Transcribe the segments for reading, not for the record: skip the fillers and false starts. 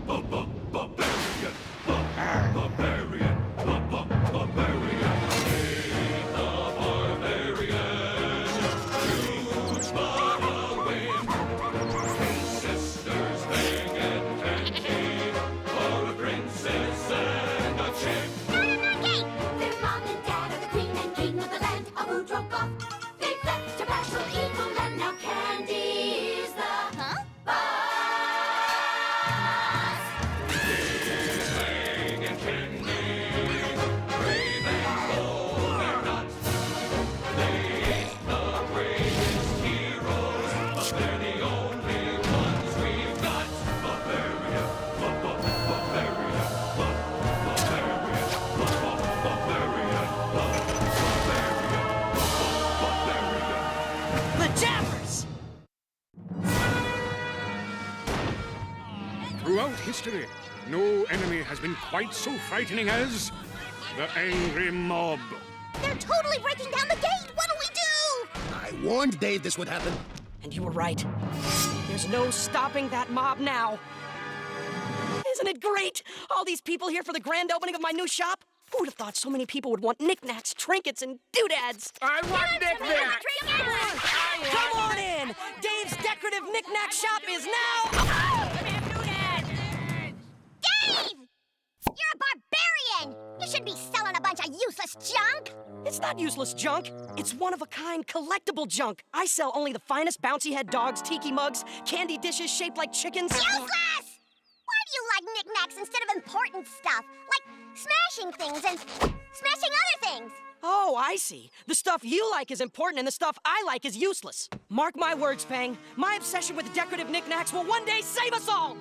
Barbarian! Barbarian! Barbarian! Hey, the barbarian! Huge bottle wind! Three sisters, Meg and Candy, for a princess and a chick. Not in that gate! Their mom and dad are the queen and king of the land of Udrogoth. They've left to battle evil and now Candy is the boss. Meg and Candy, brave and bold they're not. They ain't the greatest heroes, but they're the only ones we've got. Barbarian, barbarian, barbarian, barbarian, barbarian. The Jabbers! Throughout history, no enemy has been quite so frightening as the angry mob. They're totally breaking down the gate! What'll we do? I warned Dave this would happen. And you were right. There's no stopping that mob now. Isn't it great? All these people here for the grand opening of my new shop? Who would have thought so many people would want knickknacks, trinkets, and doodads? I want knickknacks! Come on in! Dave's decorative knickknack shop is now... Dave! You're a barbarian! You shouldn't be selling a bunch of useless junk! It's not useless junk. It's one-of-a-kind collectible junk. I sell only the finest bouncy head dogs, tiki mugs, candy dishes shaped like chickens. Useless! Why do you like knickknacks instead of important stuff? Like smashing things and smashing other things? Oh, I see. The stuff you like is important and the stuff I like is useless. Mark my words, Fang. My obsession with decorative knickknacks will one day save us all!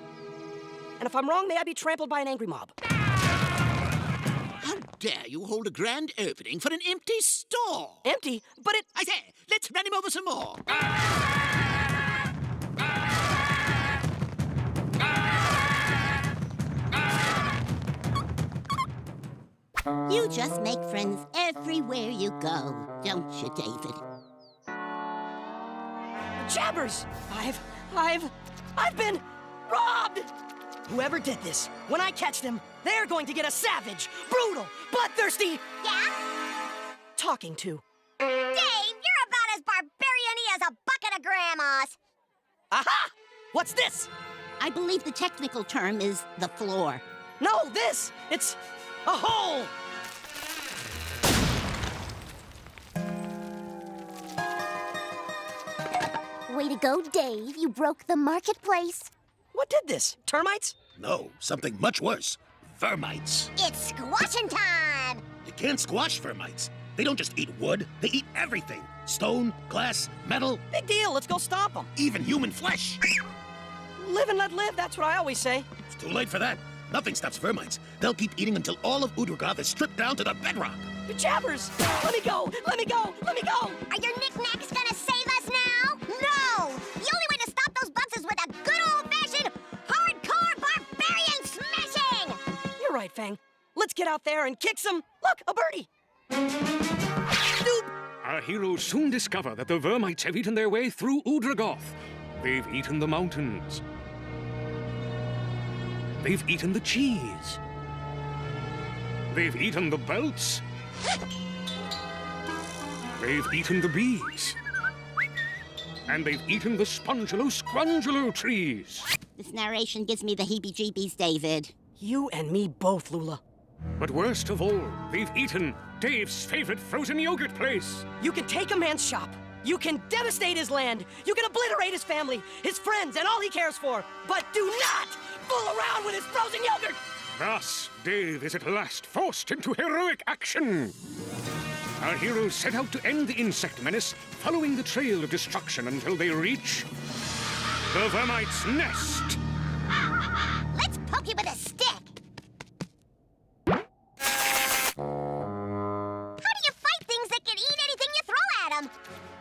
And if I'm wrong, may I be trampled by an angry mob. How dare you hold a grand opening for an empty store? Empty? But it... I say, let's run him over some more. You just make friends everywhere you go, don't you, David? Jabbers! I've been robbed! Whoever did this, when I catch them, they're going to get a savage, brutal, bloodthirsty Yeah? talking to. Dave, you're about as barbarian-y as a bucket of grandmas. Aha! What's this? I believe the technical term is the floor. No, this! It's a hole! Way to go, Dave. You broke the marketplace. What did this? Termites? No, something much worse. Vermites. It's squashing time! You can't squash vermites. They don't just eat wood, they eat everything. Stone, glass, metal, Big deal, let's go stomp them. even human flesh. Live and let live, that's what I always say. It's too late for that. Nothing stops vermites. They'll keep eating until all of Udrogoth is stripped down to the bedrock. But Jabbers! Let me go! Let me go! Let me go! Are your knickknacks gonna save us now? No! The only way to stop those bumps is with a good old-fashioned hardcore barbarian smashing! You're right, Fang. Let's get out there and kick some... Look, a birdie! Doop! Our heroes soon discover that the vermites have eaten their way through Udrogoth. They've eaten the mountains. They've eaten the cheese. They've eaten the belts. They've eaten the bees. And they've eaten the spongelo-scrungelo trees. This narration gives me the heebie-jeebies, David. You and me both, Lula. But worst of all, they've eaten Dave's favorite frozen yogurt place. You can take a man's shop. You can devastate his land. You can obliterate his family, his friends, and all he cares for. But do not fool around with his frozen yogurt! Thus, Dave is at last forced into heroic action. Our heroes set out to end the insect menace, following the trail of destruction until they reach the vermite's nest. Let's poke you with a stick! How do you fight things that can eat anything you throw at them?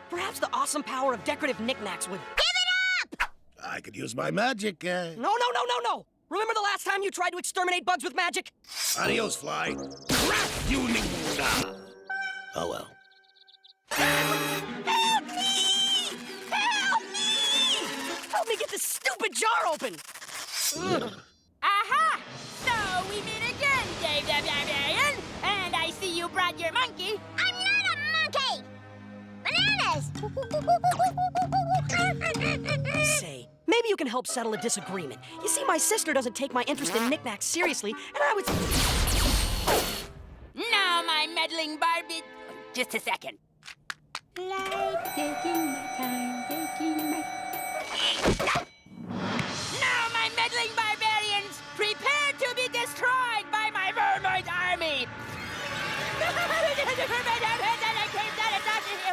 Perhaps the awesome power of decorative knickknacks would... Give it up! I could use my magic. No! Remember the last time you tried to exterminate bugs with magic? Adios, fly. Crap, you ninja! Oh well. Help me! Help me! Help me get this stupid jar open! Ugh. Ah Say, maybe you can help settle a disagreement. You see, my sister doesn't take my interest in knickknacks seriously, and I was... Now, my meddling Barbie... Just a second. Like taking my time, taking my... Now, my meddling barbarians, prepare to be destroyed by my vermite army!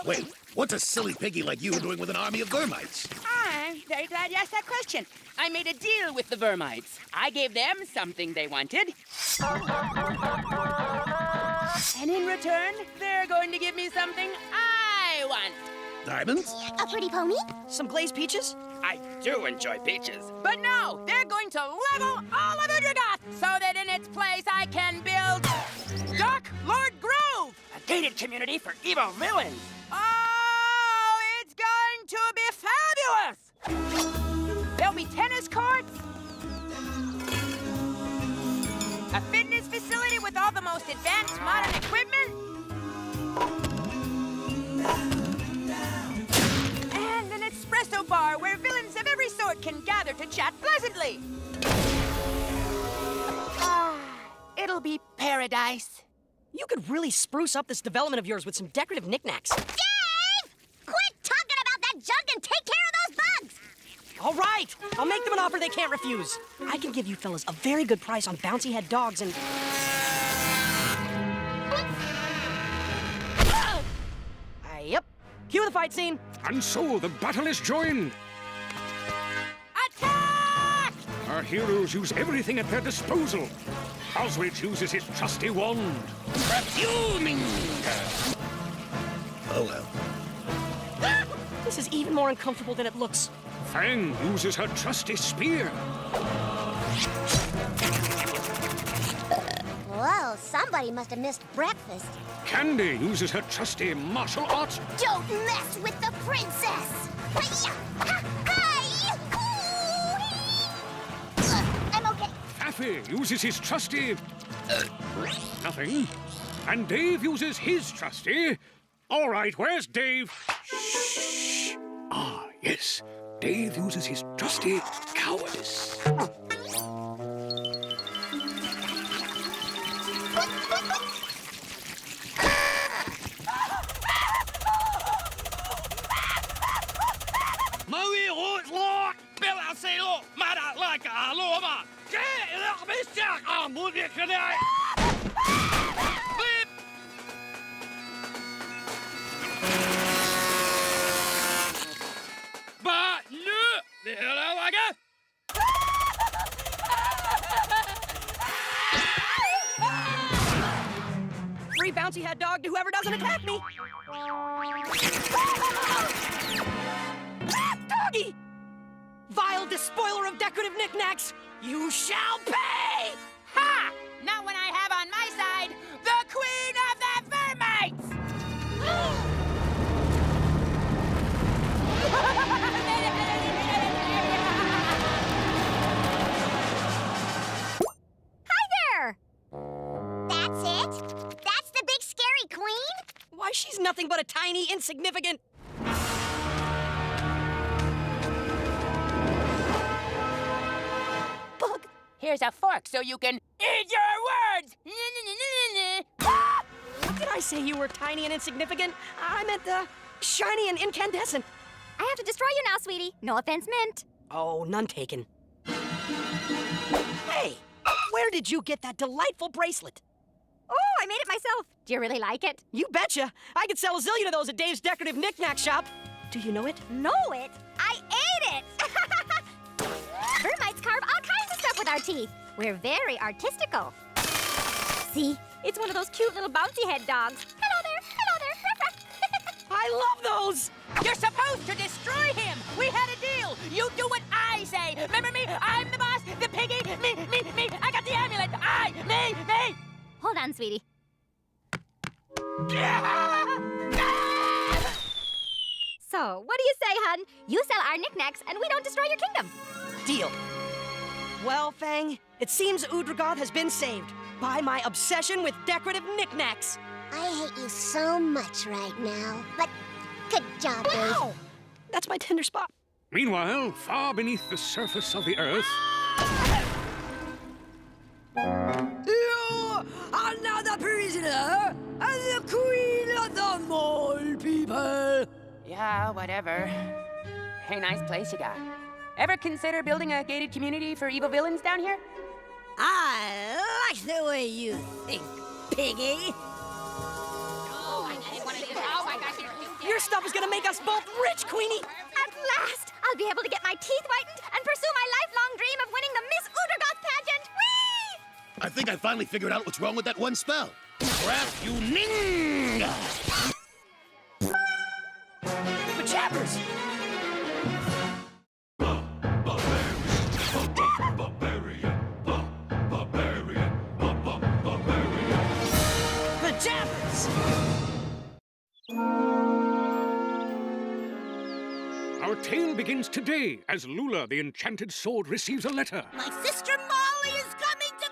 Wait, what's a silly piggy like you doing with an army of vermites? I'm very glad you asked that question. I made a deal with the vermites. I gave them something they wanted. And in return, they're going to give me something I want. Diamonds? A pretty pony? Some glazed peaches? I do enjoy peaches. But no, they're going to level all of Udragoth so that in its place I can build Dark Lord Grove, a gated community for evil villains. Oh, it's going to be fabulous! There'll be tennis courts, a fitness facility with all the most advanced modern equipment, and an espresso bar where villains of every sort can gather to chat pleasantly. Ah, it'll be paradise. You could really spruce up this development of yours with some decorative knickknacks. Dave! Quit talking about that junk and take care of those bugs! All right, I'll make them an offer they can't refuse. I can give you fellas a very good price on bouncy head dogs and... Yep. Cue the fight scene. And so the battle is joined. Attack! Our heroes use everything at their disposal. Oswald uses his trusty wand. Perfuming! Oh, well. This is even more uncomfortable than it looks. Fang uses her trusty spear. Whoa, somebody must have missed breakfast. Candy uses her trusty martial arts. Don't mess with the princess! Hi-ya! Ha-hi! Ooh-wee! I'm okay. Taffy uses his trusty... nothing. And Dave uses his trusty... All right, where's Dave? Shh. Ah, yes. Dave uses his trusty cowardice. Free bouncy head dog to whoever doesn't attack me. Doggy! Vile despoiler of decorative knickknacks, you shall pay! Ha! Not when I have on my side the Queen of the Vermites! Hi there! That's it? That's the big scary queen? Why, she's nothing but a tiny, insignificant... Bug, here's a fork so you can eat your words! What did I say you were tiny and insignificant? I meant, shiny and incandescent. I have to destroy you now, sweetie. No offense meant. Oh, none taken. Hey, where did you get that delightful bracelet? Oh, I made it myself. Do you really like it? You betcha. I could sell a zillion of those at Dave's Decorative Knick-Knack Shop. Do you know it? Know it? I ate it! Vermites carve all kinds of stuff with our teeth. We're very artistical. See? It's one of those cute little bouncy head dogs. Hello there! Hello there! I love those! You're supposed to destroy him! We had a deal! You do what I say! Remember me? I'm the boss! The piggy! Me! I got the amulet! Me! Hold on, sweetie. So, what do you say, hun? You sell our knickknacks and we don't destroy your kingdom. Deal. Well, Fang, it seems Udragoth has been saved by my obsession with decorative knickknacks. I hate you so much right now, but Good job, Dave. Ow! That's my tender spot. Meanwhile, far beneath the surface of the Earth, You, another prisoner, and the queen of the mole people. Yeah, whatever. Hey, nice place you got. Ever consider building a gated community for evil villains down here? I like the way you think, piggy. Your stuff is gonna make us both rich, Queenie. At last, I'll be able to get my teeth whitened and pursue my lifelong dream of winning the Miss Udergoth pageant. Whee! I think I finally figured out what's wrong with that one spell. Craft you ning! But Chappers! The Chappers! our tale begins today as Lula, the enchanted sword, receives a letter. My sister Molly is coming to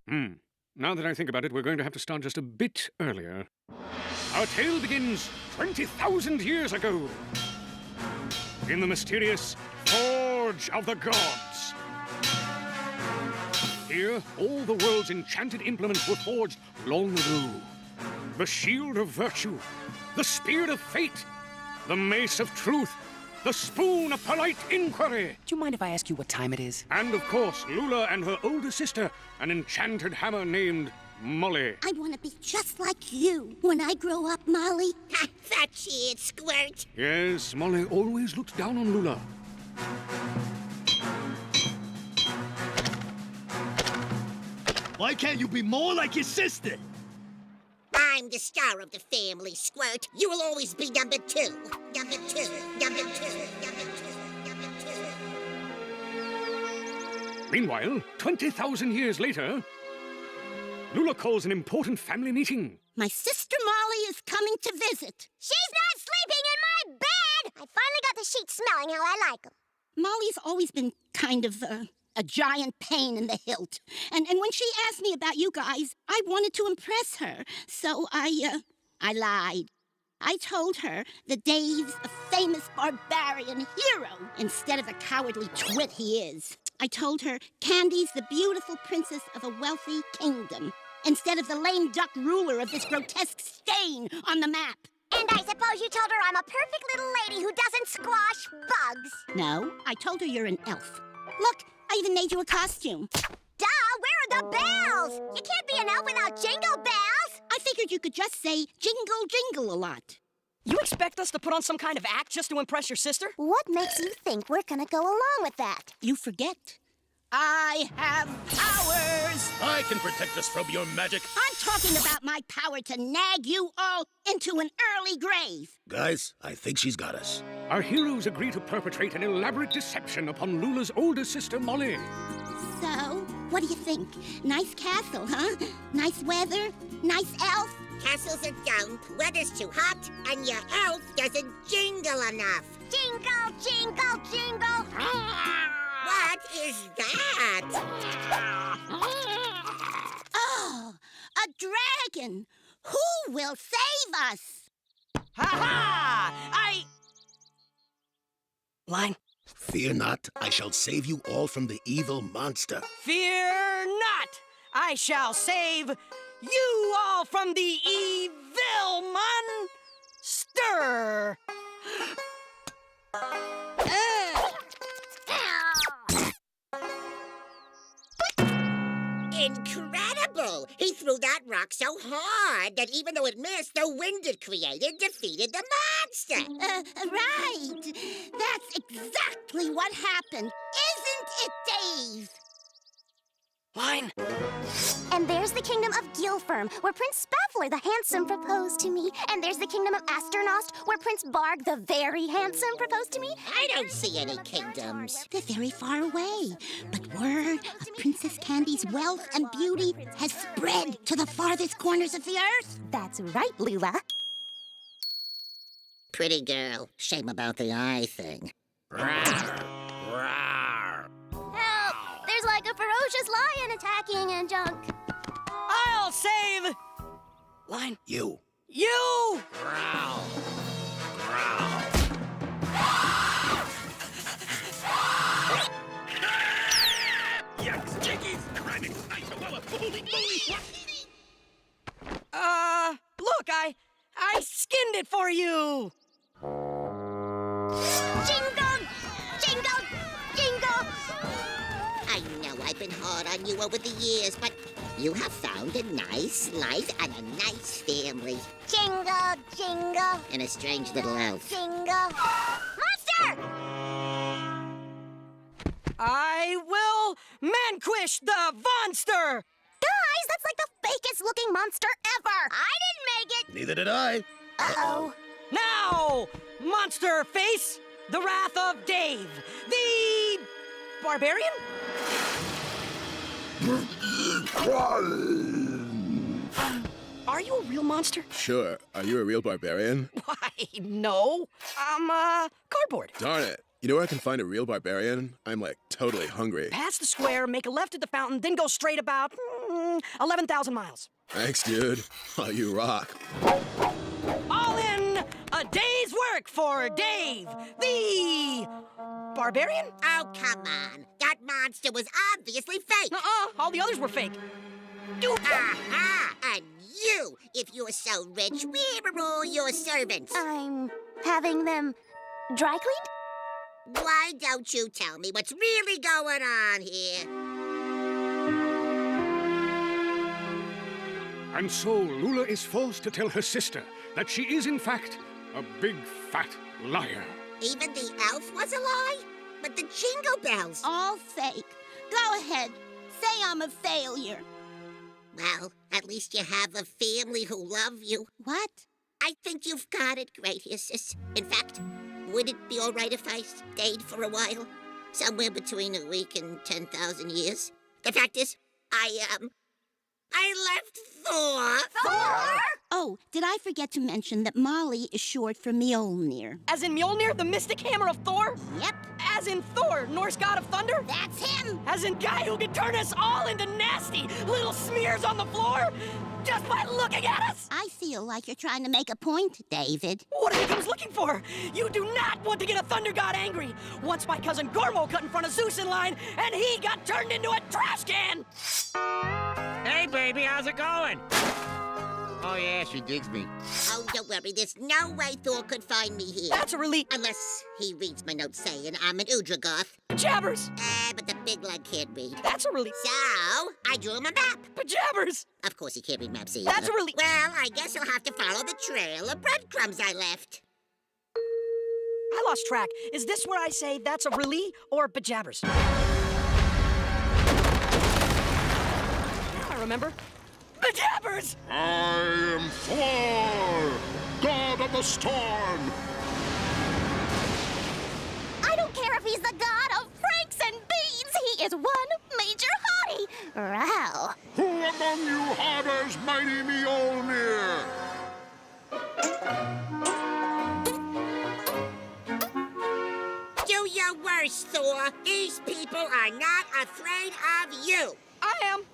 visit! Now that I think about it, we're going to have to start just a bit earlier. Our tale begins 20,000 years ago in the mysterious Forge of the Gods. Here, all the world's enchanted implements were forged long ago. The shield of virtue, the spear of fate, the mace of truth, the spoon of polite inquiry. Do you mind if I ask you what time it is? And of course, Lula and her older sister, an enchanted hammer named Molly. I want to be just like you when I grow up, Molly. Ha, that's it, Squirt. Yes, Molly always looked down on Lula. Why can't you be more like your sister? I'm the star of the family, Squirt. You will always be number two. Number two, number two, number two, number two. Meanwhile, 20,000 years later, Lula calls an important family meeting. My sister Molly is coming to visit. She's not sleeping in my bed! I finally got the sheets smelling how I like them. Molly's always been kind of a giant pain in the hilt. And when she asked me about you guys, I wanted to impress her. So I lied. I told her that Dave's a famous barbarian hero instead of the cowardly twit he is. I told her Candy's the beautiful princess of a wealthy kingdom instead of the lame duck ruler of this grotesque stain on the map. And I suppose you told her I'm a perfect little lady who doesn't squash bugs. No, I told her you're an elf. Look, I even made you a costume. Duh, where are the bells? You can't be an elf without jingle bells. I figured you could just say jingle jingle a lot. You expect us to put on some kind of act just to impress your sister? What makes you think we're gonna go along with that? You forget. I have powers. I can protect us from your magic. I'm talking about my power to nag you all into an early grave. Guys, I think she's got us. Our heroes agree to perpetrate an elaborate deception upon Lula's older sister, Molly. So, what do you think? Nice castle, huh? Nice weather? Nice elf? Castles are down, weather's too hot, and your elf doesn't jingle enough. Jingle, jingle, jingle. What is that? Oh, a dragon! Who will save us? Ha-ha! Line. Fear not, I shall save you all from the evil monster. Fear not! I shall save you all from the evil monster! Incredible! He threw that rock so hard that even though it missed, the wind it created defeated the monster. Right. That's exactly what happened. Isn't it, Dave? Line. And there's the kingdom of Gilfirm, where Prince Spaffler the Handsome proposed to me. And there's the kingdom of Asternost, where Prince Barg the Very Handsome proposed to me. I don't see any kingdoms. They're very far away. But word of Princess Candy's wealth and beauty has spread to the farthest corners of the earth. That's right, Lula. Pretty girl. Shame about the eye thing. Help! There's like a ferocious lion attacking and junk. I'll save... Line. You. You! Growl. Growl. Yucks, jiggies, rhyming, nice, holy moly, what? Look, I skinned it for you! Jingle! Jingle! Jingle! I know I've been hard on you over the years, but you have found a nice life and a nice family. Jingle! Jingle! And a strange little elf. Jingle! Monster! I will vanquish the monster! Guys, that's like the fakest looking monster ever! I didn't make it! Neither did I. Uh-oh. Now, monster face, the wrath of Dave, the barbarian? Are you a real monster? Sure. Are you a real barbarian? Why, no. I'm, cardboard. Darn it. You know where I can find a real barbarian? I'm, like, totally hungry. Pass the square, make a left at the fountain, then go straight about 11,000 miles. Thanks, dude. Oh, you rock. All in a day's work for Dave, the barbarian? Oh, come on. That monster was obviously fake. All the others were fake. Dude. Aha! And you, if you're so rich, where are all your servants? I'm having them dry cleaned? Why don't you tell me what's really going on here? And so Lula is forced to tell her sister that she is, in fact, a big, fat liar. Even the elf was a lie? But the jingle bells... All fake. Go ahead. Say I'm a failure. Well, at least you have a family who love you. What? I think you've got it great here, sis. In fact, would it be all right if I stayed for a while? Somewhere between a week and 10,000 years? The fact is, I left Thor. Thor? Oh, did I forget to mention that Molly is short for Mjolnir? As in Mjolnir, the mystic hammer of Thor? Yep, As in Thor, Norse god of thunder? that's him. As in guy who can turn us all into nasty little smears on the floor just by looking at us? I feel like you're trying to make a point, David. What are you comes looking for? You do not want to get a thunder god angry. Once my cousin Gormo cut in front of Zeus in line, and he got turned into a trash can. Hey, baby, how's it going? Oh, yeah, she digs me. Oh, don't worry. There's no way Thor could find me here. That's a relief. Unless he reads my notes saying I'm an Udragoth. Pajabbers. But the big lug can't read. That's a relief. So, I drew him a map. Pajabbers. Of course he can't read maps either. That's a relief. Well, I guess he'll have to follow the trail of breadcrumbs I left. I lost track. Is this where I say that's a relief or pajabbers? Now I remember. Pajabbers! I am Thor, god of the storm. I don't care if he's the god of franks and beans. He is one major hottie. Row. Who among you harbors mighty Mjolnir? Do your worst, Thor. These people are not afraid of you. I am.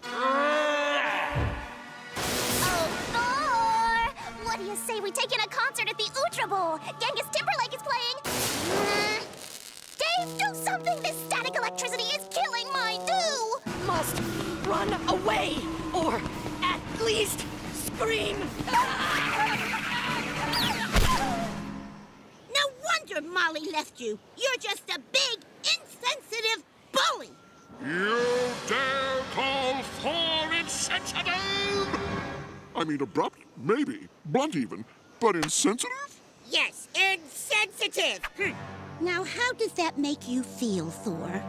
Oh, Thor! What do you say we take in a concert at the Ultra Bowl? Genghis Timberlake is playing. Dave, do something! This static electricity is killing my do! Must run away or at least scream. No wonder Molly left you. You're just a big, insensitive bully. You dare call Thor insensitive? I mean, abrupt, maybe, blunt even, but insensitive? Yes, insensitive. Now, how does that make you feel, Thor?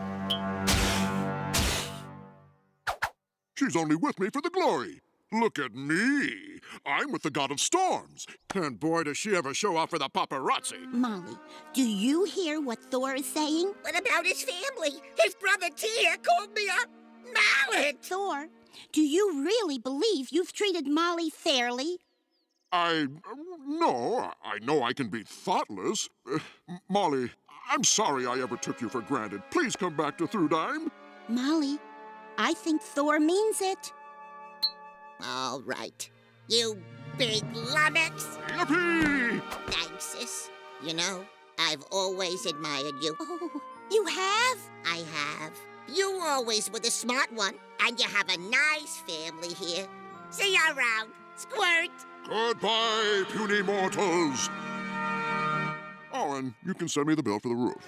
She's only with me for the glory. Look at me. I'm with the god of storms. And boy, does she ever show off for the paparazzi. Molly, do you hear what Thor is saying? What about his family? His brother Tyr called me a mallet. Thor, do you really believe you've treated Molly fairly? No, I know I can be thoughtless. Molly, I'm sorry I ever took you for granted. Please come back to Thrudheim. Molly, I think Thor means it. All right. You big lummox. Yippee! Thanks, sis. You know, I've always admired you. Oh, you have? I have. You always were the smart one, and you have a nice family here. See you around. Squirt. Goodbye, puny mortals. Oh, and you can send me the bill for the roof.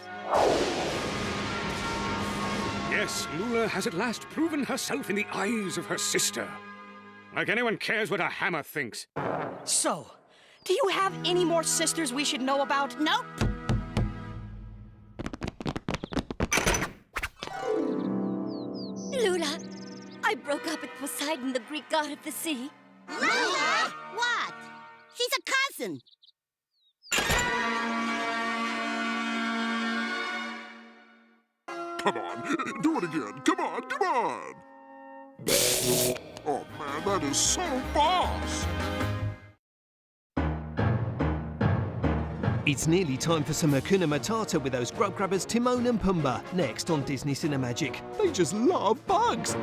Yes, Lula has at last proven herself in the eyes of her sister. Like anyone cares what a hammer thinks. So, do you have any more sisters we should know about? Nope. Lula, I broke up with Poseidon, the Greek god of the sea. Lula? What? She's a cousin. Come on, do it again. Come on, come on. Oh, man, that is so boss. It's nearly time for some Hakuna Matata with those grub grabbers Timon and Pumbaa, next on Disney Cinemagic. They just love bugs.